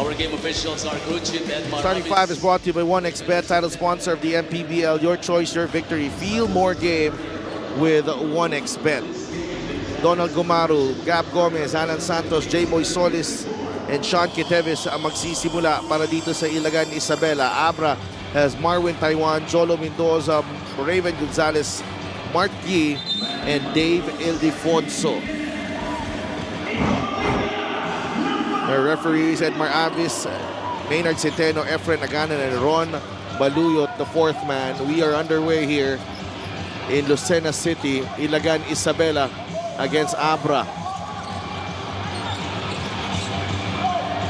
Our game officials are Kuchit and Starting five is brought to you by 1xBet, title sponsor of the MPBL. Your choice, your victory. Feel more game with 1xBet. Donald Gumaru, Gab Gomez, Alan Santos, J-Boy Solis, and Sean Quiteves ang magsisimula para dito sa Ilagan, Isabela. Abra has Marwin Taiwan, Jolo Mendoza, Raven Gonzalez, Mark Yee, and Dave Ildefonso. Our referees, Edmar Avis, Maynard Centeno, Efren Aganan, and Ron Baluyot, the fourth man. We are underway here in Lucena City, Ilagan, Isabela against Abra.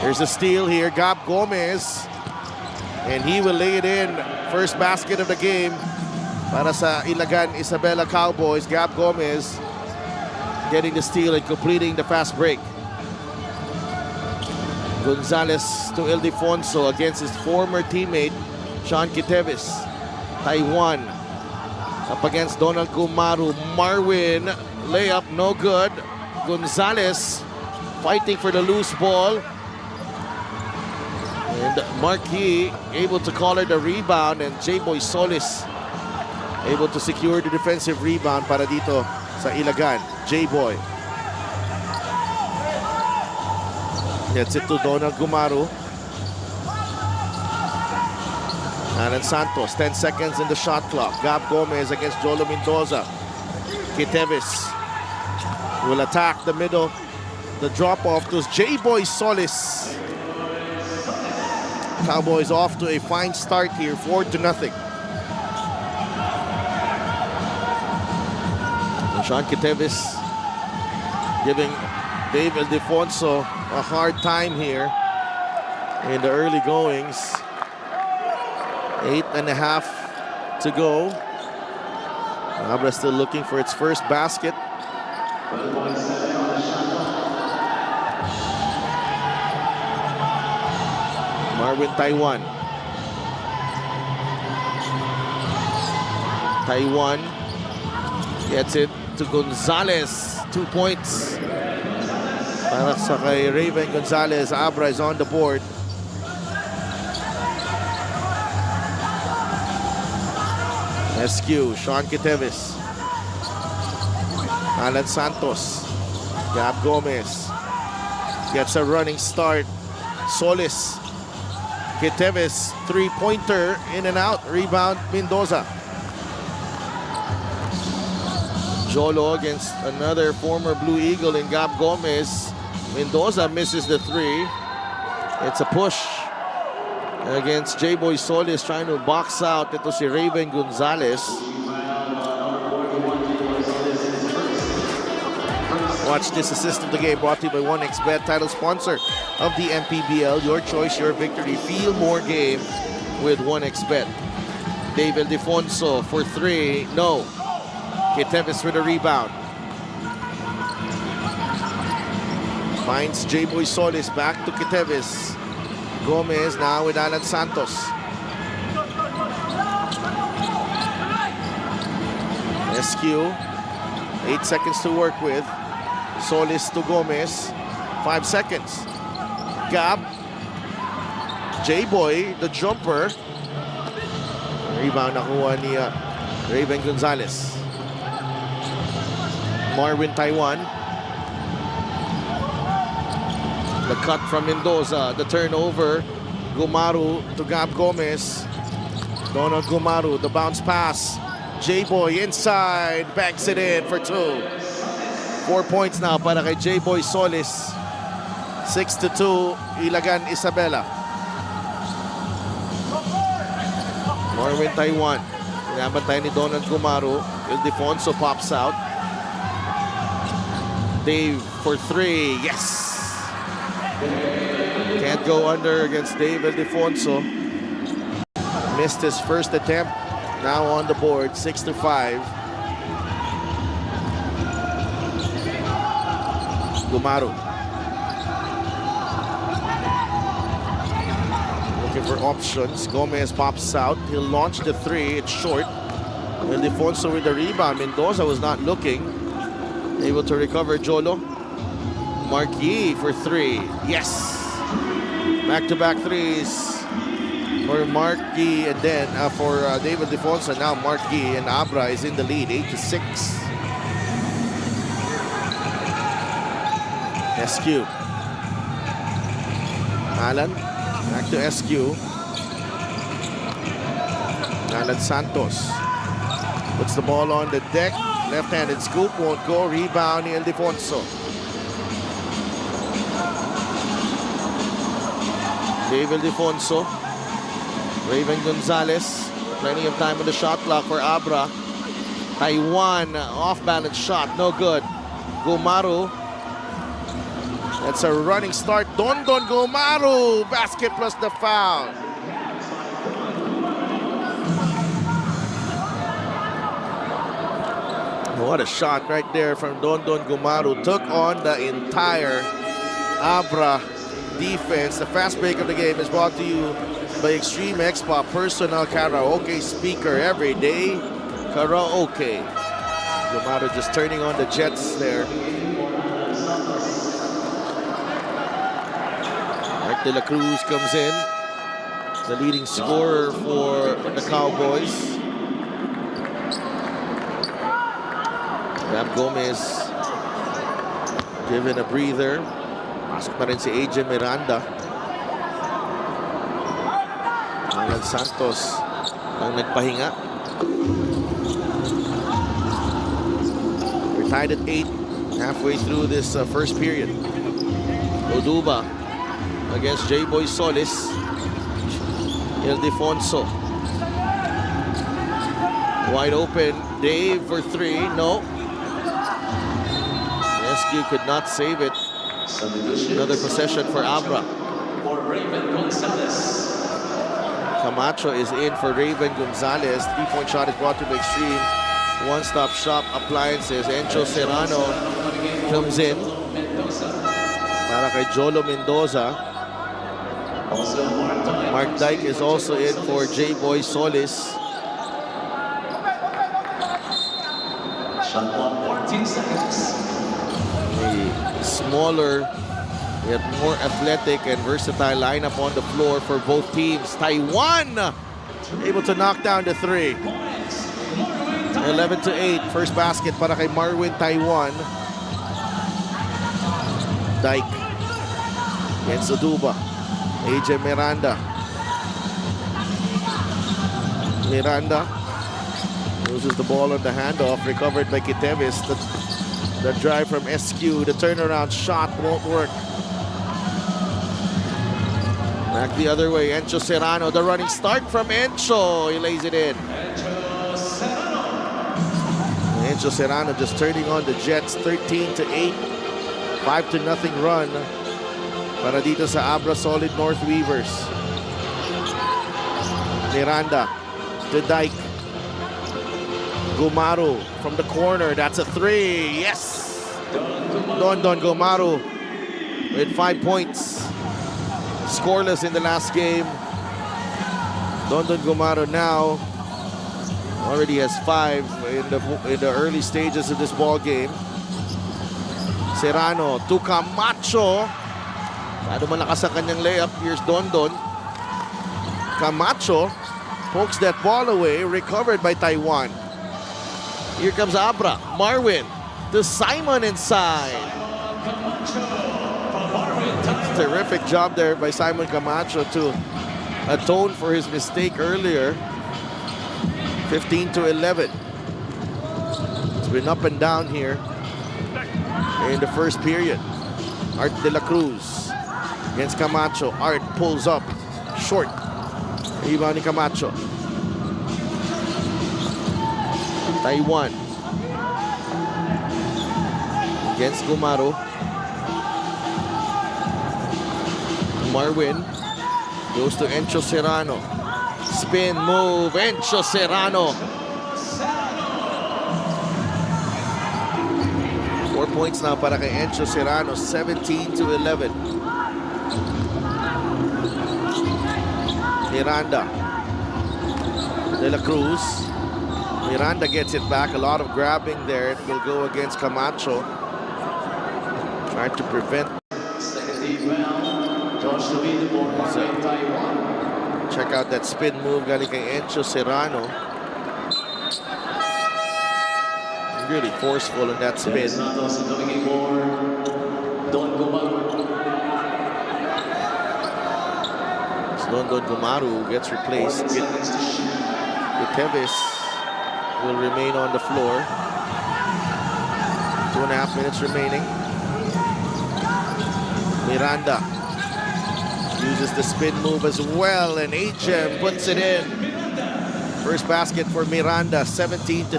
There's a steal here, Gab Gomez, and he will lay it in. First basket of the game para sa Ilagan, Isabela Cowboys. Gab Gomez getting the steal and completing the fast break. Gonzalez to Ildefonso against his former teammate, Sean Quiteves. Taiwan up against Donald Gumaru. Marwin, layup, no good. Gonzalez fighting for the loose ball. And Marquis able to collar the rebound, and J-Boy Solis able to secure the defensive rebound para dito sa Ilagan. J-Boy. Gets it to Donald Gumaru. Alan Santos, 10 seconds in the shot clock. Gab Gomez against Jolo Mendoza. Quiteves will attack the middle. The drop-off to J-Boy Solis. Cowboys off to a fine start here, 4-0. And Sean Quiteves giving Dave Ildefonso a hard time here in the early goings. 8.5 to go. Abra still looking for its first basket. Marwin Taiwan. Taiwan gets it to Gonzalez. 2 points. Para sa kay Raven Gonzalez. Abra is on the board. SQ, Sean Quiteves. Alan Santos. Gab Gomez gets a running start. Solis. Quiteves, three-pointer, in and out. Rebound, Mendoza. Jolo against another former Blue Eagle in Gab Gomez. Mendoza misses the three. It's a push against J-Boy Solis, trying to box out. Ito si Raven Gonzalez. Watch this assist of the game brought to you by 1xBet, title sponsor of the MPBL. Your choice, your victory. Feel more game with 1xBet. Dave Ildefonso for three. No. Quiteves for the rebound. Finds J-Boy Solis, back to Quiteves. Gomez now with Alan Santos. SQ, 8 seconds to work with. Solis to Gomez, 5 seconds. Gab, J-Boy, the jumper. Rebound nakuha ni Raven Gonzalez. Marwin Taiwan. The cut from Mendoza, the turnover. Gumaru to Gab Gomez. Donald Gumaru, the bounce pass. J-Boy inside, banks it in for 2. 4 points now para kay J-Boy Solis. 6-2, Ilagan, Isabela. Marwin Taiwan. Pinabantay ni Donald Gumaru. Ildefonso pops out. Dave for three, yes! Can't go under against Dave Ildefonso. Missed his first attempt. Now on the board, 6-5. Gumaru. Looking for options. Gomez pops out. He'll launch the three. It's short. Ildefonso with the rebound. Mendoza was not looking. Able to recover Jolo. Marquis for three. Yes! Back-to-back threes for Mark Gee, and then for David Defonso. Now Mark Gee and Abra is in the lead, 8-6. SQ. Alan, back to SQ. Alan Santos puts the ball on the deck. Left-handed scoop, won't go. Rebound, Neil Defonso. David Defonso. Raven Gonzalez. Plenty of time on the shot clock for Abra. Taiwan, off-balance shot, no good. Gumaru. That's a running start. Don Gumaru. Basket plus the foul. What a shot right there from Don Gumaru. Took on the entire Abra defense. The fast break of the game is brought to you by Extreme Expa Personal Karaoke Speaker every day. Karaoke. Gumaru just turning on the jets there. Mark De La Cruz comes in, the leading scorer for the Cowboys. Gab Gomez given a breather. Pasok na rin si AJ Miranda. Alan Santos ang nagpahinga. We're tied at 8 halfway through this first period. Oduba against J-Boy Solis. Ildefonso. Wide open. Dave for 3. No. SQ could not save it. Another possession for Abra. Camacho is in for Raven Gonzalez. 3-point shot is brought to the Extreme One-Stop Shop Appliances. Encho Serrano comes in para kay Jolo Mendoza. Mark Dyke is also in for J-Boy Solis. Shot clock 14 seconds. A smaller yet more athletic and versatile lineup on the floor for both teams. Taiwan able to knock down the 3. 11-8. First basket para kay Marwin Taiwan. Dyke against Oduba. AJ Miranda. Miranda loses the ball on the handoff. Recovered by Kitevis. The drive from SQ. The turnaround shot won't work. Back the other way. Encho Serrano. The running start from Encho. He lays it in. Encho Serrano just turning on the Jets. 13-8. 5-0 run para dito sa Abra Solid North Weavers. Miranda to Dyke. Gumaru from the corner. That's a 3. Yes! Don Gumaru with 5 points. Scoreless in the last game. Don Gumaru now already has 5 in the early stages of this ball game. Serrano to Camacho. Masyado malakas ang kanyang layup. Here's Don. Camacho pokes that ball away. Recovered by Taiwan. Here comes Abra. Marwin to Simon inside. Terrific job there by Simon Camacho to atone for his mistake earlier. 15-11. It's been up and down here in the first period. Art De La Cruz against Camacho. Art pulls up short. Rebound ni Camacho. Taiwan against Gumaru. Marwin goes to Encho Serrano. Spin move. Encho Serrano. 4 points now para kay Encho Serrano. 17-11. Miranda. De La Cruz. Miranda gets it back. A lot of grabbing there. It will go against Camacho. Trying to prevent. Check out that spin move galing kay Encho Serrano. Really forceful in that spin. London Gumaru gets replaced. Gutierrez will remain on the floor. 2.5 minutes remaining. Miranda uses the spin move as well, and H.M. puts it in. First basket for Miranda, 17-13.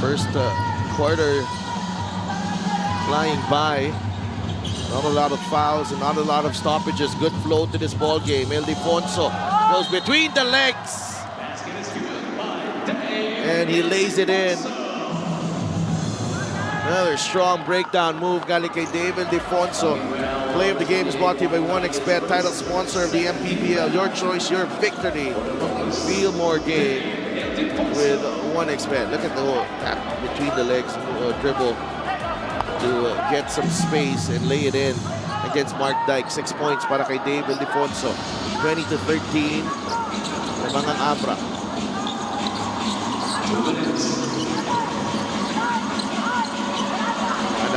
First quarter flying by. Not a lot of fouls and not a lot of stoppages. Good flow to this ball game. Ildefonso goes between the legs. And he lays it in. Another strong breakdown move galing kay David Ildefonso. Play of the game is brought to you by 1xBet, title sponsor of the MPBL. Your choice, your victory. Feel more game with 1xBet. Look at the whole tap between the legs, dribble to get some space and lay it in against Mark Dyke. 6 points para kay David Ildefonso. 20-13 ng mga ABRA.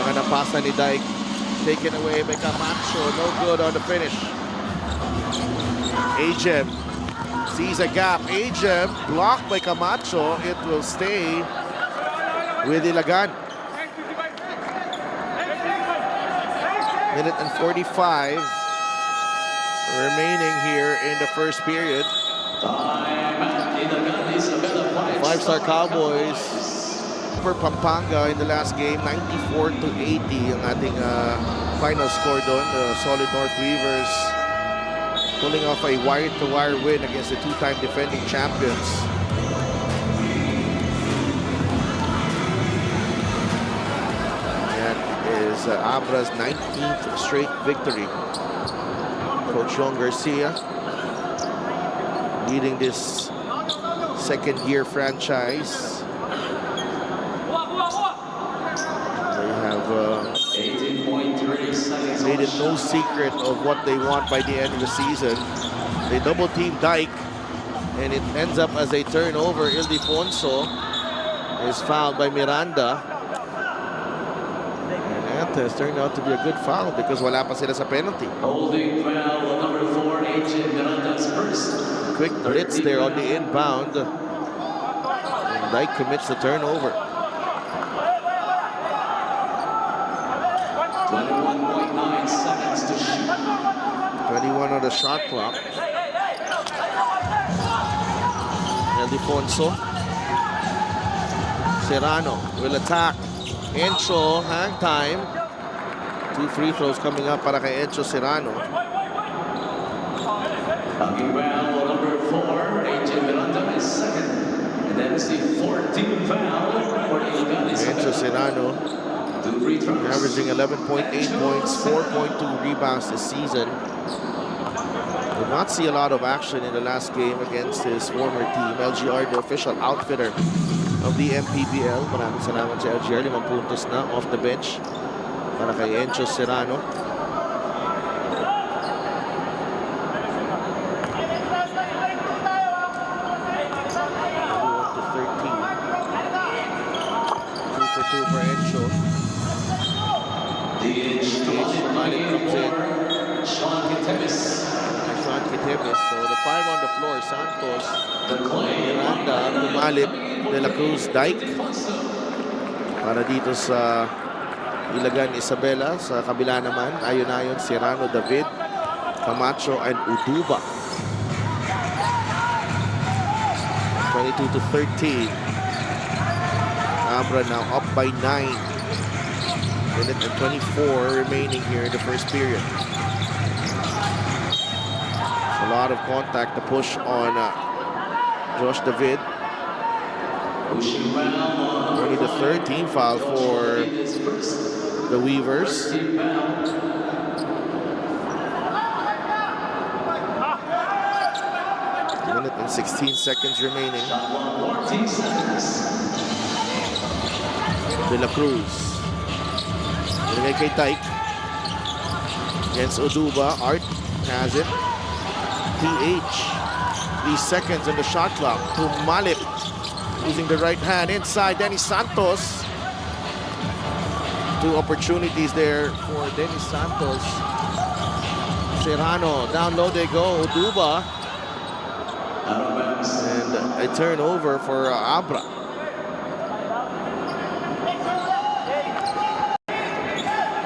Ang pasa ni Dyke, taken away by Camacho. No good on the finish. Ajem sees a gap. Ajem blocked by Camacho. It will stay with ILAGAN. Minute and 45 remaining here in the first period. Five-star Cowboys for Pampanga in the last game, 94-80 ang ating final score doon. Solid North Weavers pulling off a wire-to-wire win against the two-time defending champions. Is ABRA's 19th straight victory. Coach John Garcia leading this second-year franchise. They have made it no secret of what they want by the end of the season. They double-team Dyke, and it ends up as a turnover. Ildefonso is fouled by Miranda. Has turned out to be a good foul because wala pa sila sa penalty. Holding foul number 4, Agent Miranda's first. Quick blitz there on the inbound. And Dyke commits the turnover. 21.9 seconds to shoot. 21 on the shot clock. Ildefonso. Serrano will attack. Encho, hang time. 2 free throws coming up para kay Encho Serrano. Holding foul number 4, Agent Miranda is second. And that is the 14th foul for ILAGAN. Encho Serrano averaging 11.8 points, 4.2 rebounds this season. Did not see a lot of action in the last game against his former team. LGR, the official outfitter of the MPBL. Maraming salamat sa LGR. 5 puntos na off the bench para kay Encho Serrano. For Encho. Comes in. Sean Gutierrez. So the 5 on the floor, Santos, Miranda, Tumalip, De La Cruz, Dyke. Para dito sa ILAGAN, Isabela. Sa kabila naman, ayon-ayon, Serrano, David, Camacho, and Uduba. 22-13. ABRA now up by 9. Minute and 24 remaining here in the first period. A lot of contact to push on Josh David. Only the 3rd team foul for the Weavers. Minute and 16 seconds remaining. De La Cruz. Ilagay kay Dyke. against Oduba. Art has it. PH. 3 seconds on the shot clock. To Malip. Using the right hand inside. Dennis Santos. 2 opportunities there for Dennis Santos. Serrano. Down low they go. Oduba. And a turnover for Abra.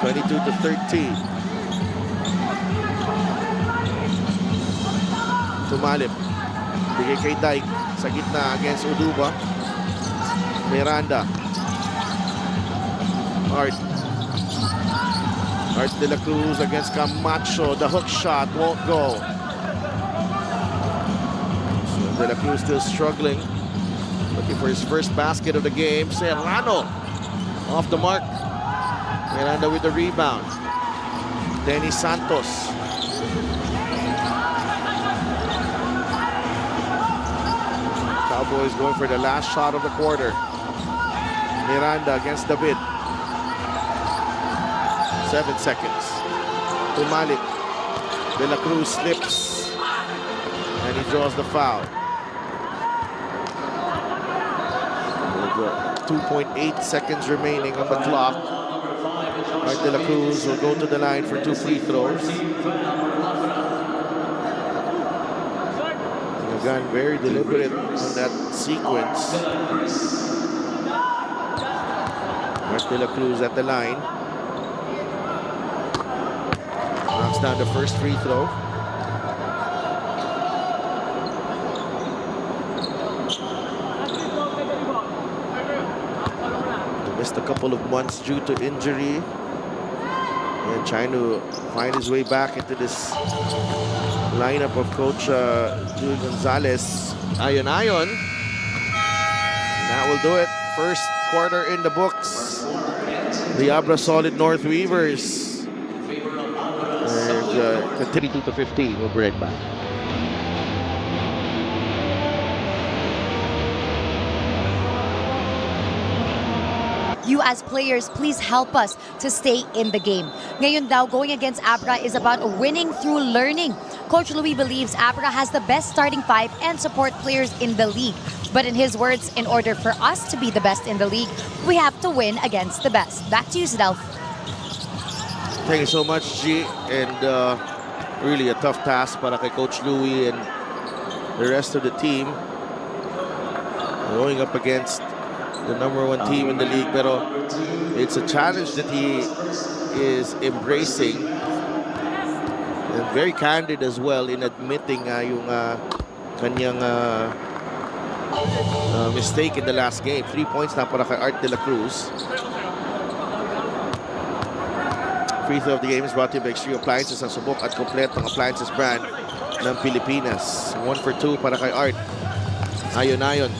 (22-13). Tumalip. Bigay kay Dyke. Sa gitna against Oduba. Miranda. Art de la Cruz against Camacho. The hook shot won't go. So de la Cruz still struggling. Looking for his first basket of the game. Serrano off the mark. Miranda with the rebound. Dennis Santos. Cowboys going for the last shot of the quarter. Miranda against David. 7 seconds. Tumalit. De la Cruz slips. And he draws the foul. 2.8 seconds remaining on the clock. Art de la Cruz will go to the line for 2 free throws. Again, very deliberate on that sequence. Art de la Cruz at the line. Knocks down the first free throw. He missed a couple of months due to injury. And trying to find his way back into this lineup of Coach Jules Gonzalez. Ayon. That will do it. First quarter in the books. The Abra Solid North Weavers. 32-15. We'll be right back. You as players, please help us to stay in the game. Ngayon daw, going against Abra is about winning through learning. Coach Louis believes Abra has the best starting 5 and support players in the league. But in his words, in order for us to be the best in the league, we have to win against the best. Back to you, Sidelf. Thank you so much, G. And really a tough task para kay Coach Louis and the rest of the team. Going up against the #1 team in the league, pero it's a challenge that he is embracing and very candid as well in admitting yung kanyang mistake in the last game. 3 points na para kay Art de la Cruz. Free throw of the game is brought to you by Extreme Appliances, ang subok at kompletong appliances brand ng Pilipinas. 1 for 2 para kay Art. Ayon.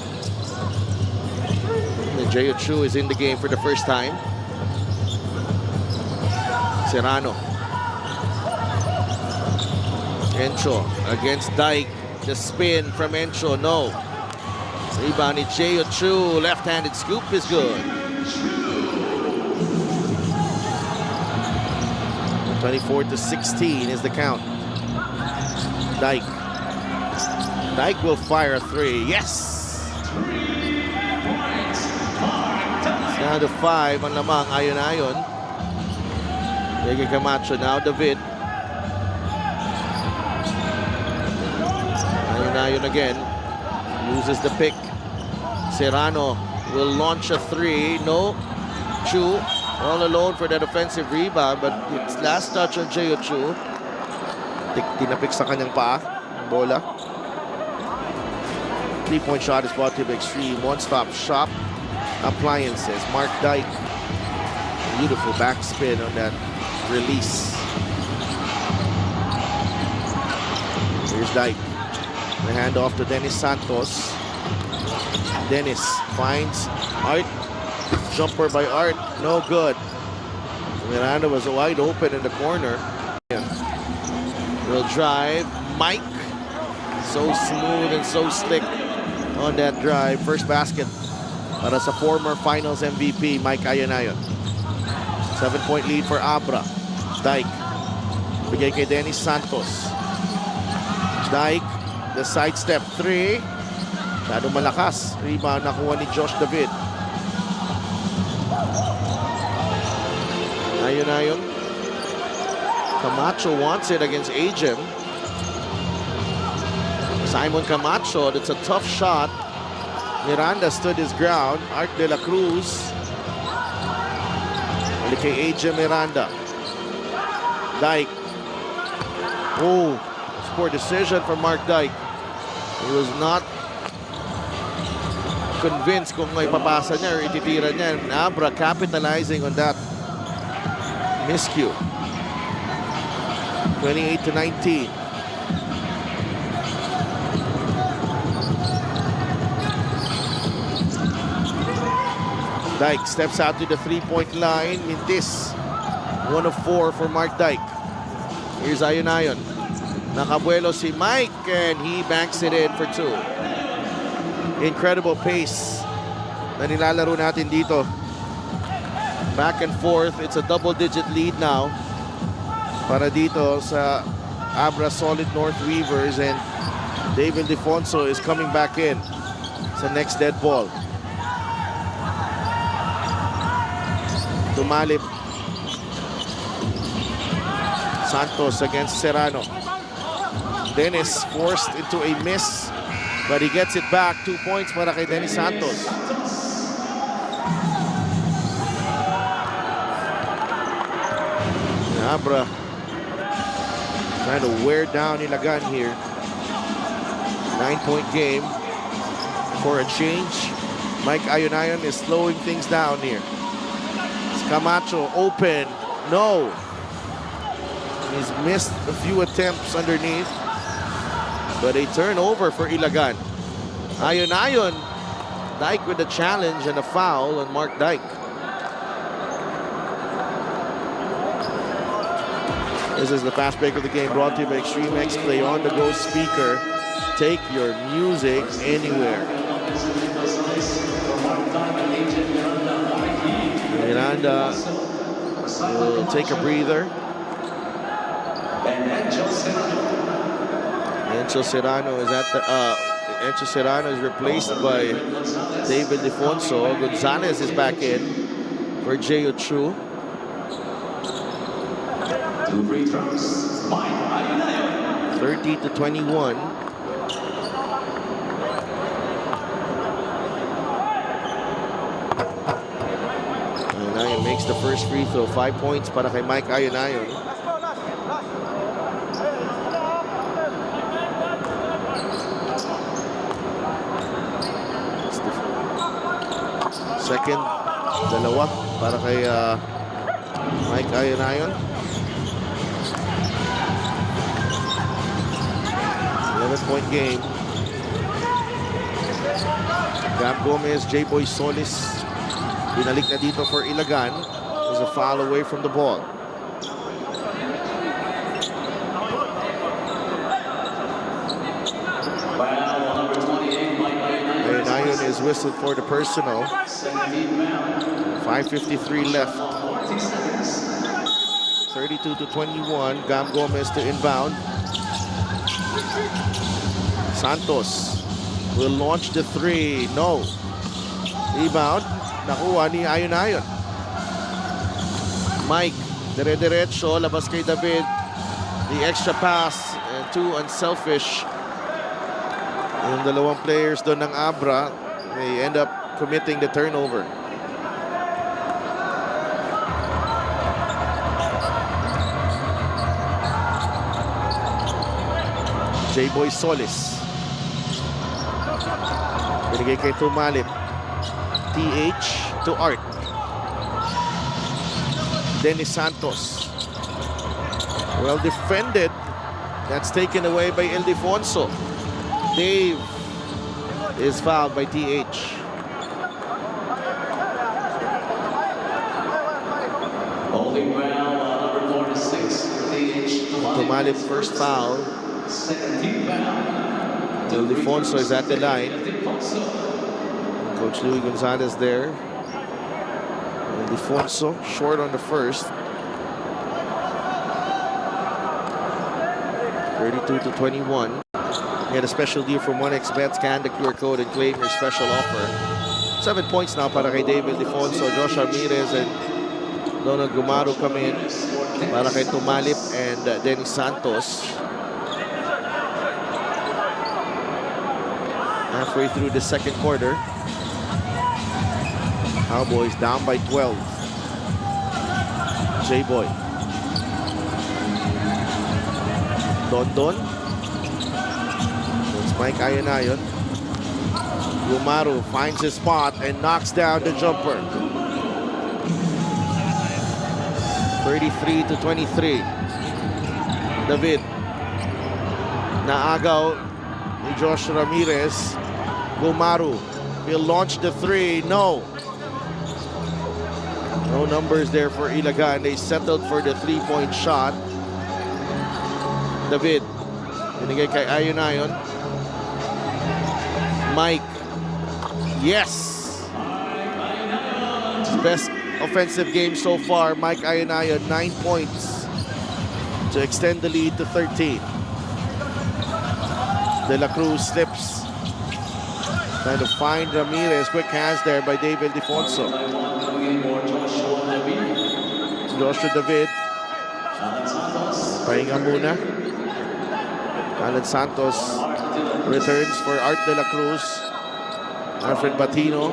Jayo Chu is in the game for the first time. Serrano. Encho against Dyke. The spin from Encho, no. Rebound ni Jayo Chu. Left-handed scoop is good. 24-16 is the count. Dyke. Dyke will fire a 3. Yes! Down to 5 ang lamang. Ayon. Legi Camacho now. David. Ayon again. Loses the pick. Serrano will launch a 3. No. Chu all alone for that offensive rebound, but it's last touch on Jayo Chu. Tinapik sa kanyang paa. Bola. 3-point shot is brought to you by Extreme One-Stop Shop Appliances. Mark Dyke. Beautiful backspin on that release. Here's Dyke. The handoff to Dennis Santos. Dennis finds Art. Jumper by Art. No good. Miranda was wide open in the corner. Will drive. Mike. So smooth and so slick on that drive. First basket para sa former finals MVP, Mike Ayon. 7-point lead for Abra. Dyke. Bigay kay Dennis Santos. Dyke, the sidestep 3. Masyadong malakas. Rebound nakuha ni Josh David. Ayon. Camacho wants it against Agem. Simon Camacho, that's a tough shot. Miranda stood his ground. Art de la Cruz. Balik kay Agem Miranda. Dyke. Oh, poor decision from Mark Dyke. He was not convinced kung may papasa niya or ititira niya. And Abra capitalizing on that miscue. 28-19. Dyke steps out to the three-point line. Mintis, 1 of 4 for Mark Dyke. Here's Ayon. Nakabuelo si Mike and he banks it in for 2. Incredible pace na nilalaro natin dito. Back and forth. It's a double-digit lead now para dito sa Abra Solid North Weavers, and David Defonso is coming back in sa next dead ball. Tumalip. Santos against Serrano. Dennis forced into a miss, but he gets it back. 2 points para kay Dennis Santos. Abra trying to wear down ILAGAN here. 9-point game for a change. Mike Ayon is slowing things down here. Camacho open. No. He's missed a few attempts underneath. But a turnover for ILAGAN. Ayon. Dyke with a challenge and a foul on Mark Dyke. This is the fast break of the game, brought to you by Extreme X Play on-the-go speaker. Take your music anywhere. Miranda will take a breather. Encho Serrano is at the Encho Serrano is replaced by David Defonso. Gonzalez is back in for J.O. Chu. 2 free throws. 30-21. Ayon makes the first free throw. 5 points para kay Mike Ayon. Second, dalawa para kay Mike Ayon. 11-point game. Gab Gomez, J-Boy Solis, binalik na dito for ILAGAN. There's a foul away from the ball. Ayon is whistled for the personal. 5:53 left. 32-21. Gab Gomez to inbound. Santos will launch the 3. No. Rebound. Nakuha ni Ayon. Mike, dire-diretso. Labas kay David. The extra pass and 2 unselfish. Yung dalawang players doon ng Abra, they end up committing the turnover. J-Boy Solis. Binigay kay Tumalip. TH to Art. Dennis Santos. Well defended. That's taken away by Ildefonso. Dave is fouled by TH. Holding foul, number 46, TH. Tumalip first foul. Second team foul. Ildefonso is at the line. Coach Louis Gonzalez there. Ildefonso short on the first. 32 to 21. Get a special deal from 1xBet. Scan the QR code and claim your special offer. 7 points now para kay David Defonso, Josh Ramirez, and Donald Gumaro come in. Para kay Tumalip and Dennis Santos. Halfway through the second quarter. Cowboys down by 12. J-Boy. Don. It's Mike Ayanayon. Gumaro finds his spot and knocks down the jumper. 33 to 23. David. Naagaw ni Josh Ramirez. Gumaro will launch the three. No numbers there for Ilagan. They settled for the three-point shot. David. Binigay kay Ayunayon. Mike. Yes! His best offensive game so far. Mike Ayunayon, 9 points to extend the lead to 13. De La Cruz slips. Trying to find Ramirez. Quick hands there by David Defonso. Joshua David. Pahinga muna. Alan Santos returns for Art De La Cruz. Alfred Batino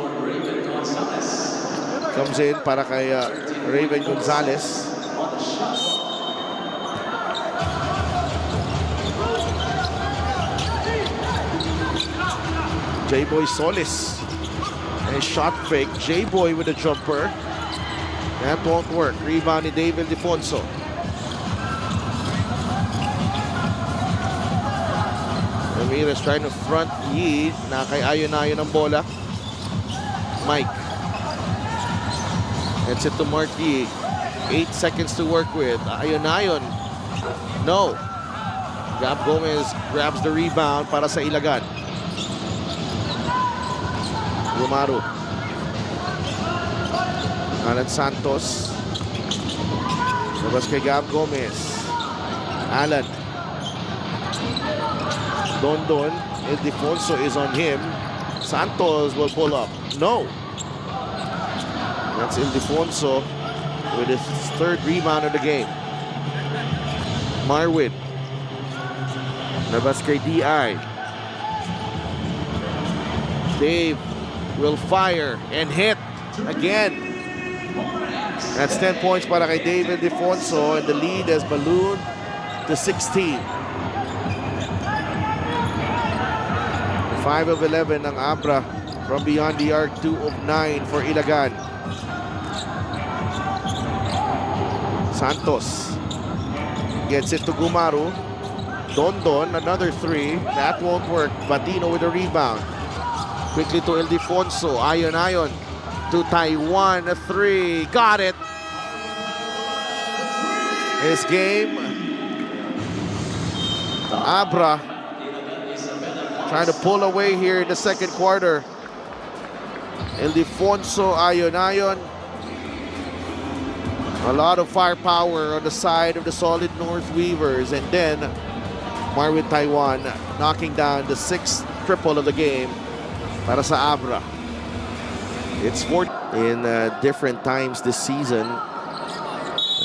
comes in para kay Raven Gonzalez. J-Boy Solis. And a shot fake. J-Boy with a jumper. That won't work. Rebound ni David Defonso. Ramirez trying to front Yi. Na kay Ayunayon ang bola. Mike. Gets it to Mark Yi. 8 seconds to work with. Ayunayon. No. Gab Gomez grabs the rebound para sa Ilagan. Gumaro. Alan Santos. Labas kay Gab Gomez. Alan. Don. El Defonso is on him. Santos will pull up. No. That's El Defonso with his third rebound of the game. Marwin. Labas kay D.I. Dave will fire and hit again. That's 10 points para kay David Defonso, and the lead has ballooned to 16. 5 of 11 ng ABRA from beyond the arc, 2 of 9 for Ilagan. Santos gets it to Gumaro. Don, another 3. That won't work. Batino with a rebound. Quickly to El Defonso. Ayon to Taiwan. A 3. Got it. His game. ABRA trying to pull away here in the second quarter. El Defonso, Ayon. A lot of firepower on the side of the Solid North Weavers. And then Marwin Taiwan knocking down the 6th triple of the game para sa ABRA. It's 4 in different times this season.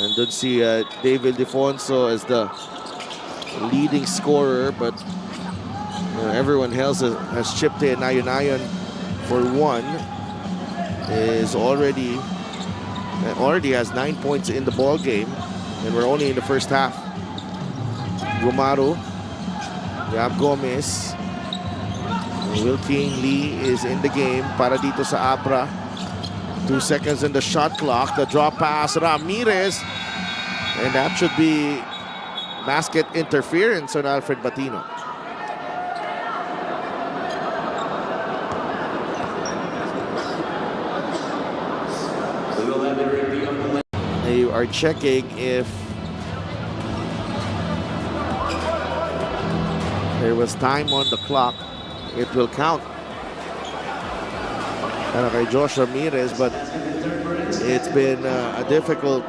And don't see David Defonso as the leading scorer, but everyone else has chipped in. Ayon for 1 is already has 9 points in the ball game, and we're only in the first half. Gumaro, Gab Gomez, Will King Lee is in the game para dito sa ABRA. 2 seconds in the shot clock. The drop pass, Ramirez, and that should be basket interference on Alfred Batino. They are checking if there was time on the clock. It will count para kay Josh Ramirez, but it's been a difficult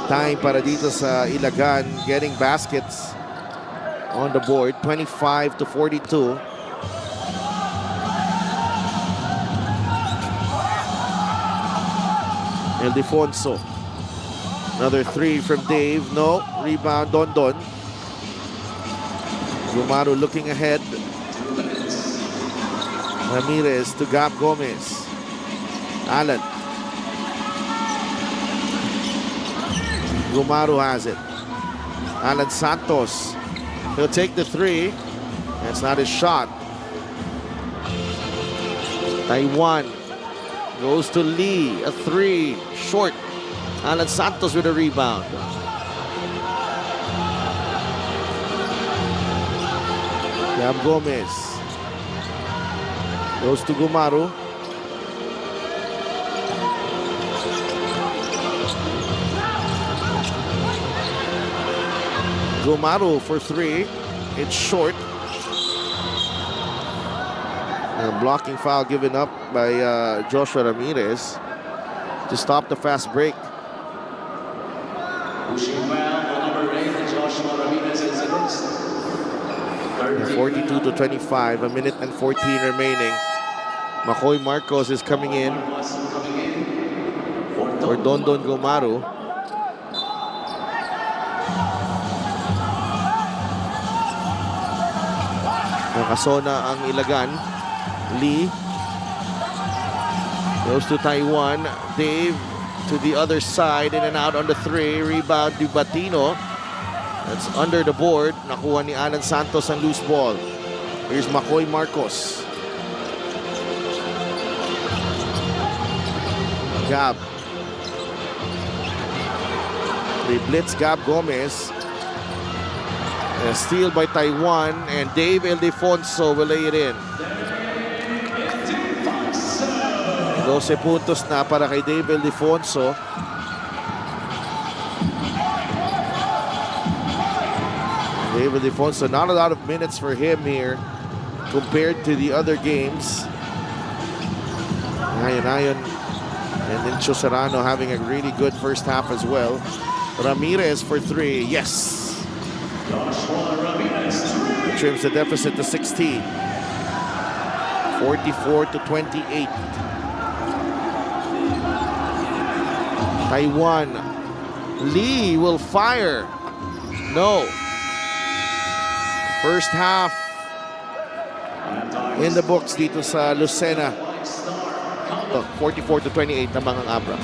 time para dito sa Ilagan getting baskets. on the board, 25-42. Ildefonso. Another three from Dave. No. Rebound, Don. Gumaru looking ahead. Ramirez to Gab Gomez. Alan. Gumaru has it. Alan Santos. He'll take the three. That's not his shot. Taiwan goes to Lee. A three. Short. Alan Santos with a rebound. Gab Gomez goes to Gumaru. Gumaru for three. It's short. A blocking foul given up by Joshua Ramirez to stop the fast break. Pushing foul, number 8, Joshua Ramirez is against. 42-25, a minute and 14 remaining. Makoy Marcos is coming in for Don Gumaru. Nakasona ang Ilagan. Lee goes to Taiwan. Dave to the other side, in and out on the three. Rebound to Batino. That's under the board. Nakuha ni Alan Santos ang loose ball. Here's Makoy Marcos. Gab. They blitz Gab Gomez. A steal by Taiwan, and Dave Ildefonso will lay it in. 12 puntos na para kay Dave Ildefonso. Dave Ildefonso, not a lot of minutes for him here compared to the other games. Ayon and Incho Serrano having a really good first half as well. Ramirez for three, yes. Trims the deficit to 16. 44-28. Taiwan. Lee will fire. No. First half in the books dito sa Lucena. 44-28 ang mga Abra.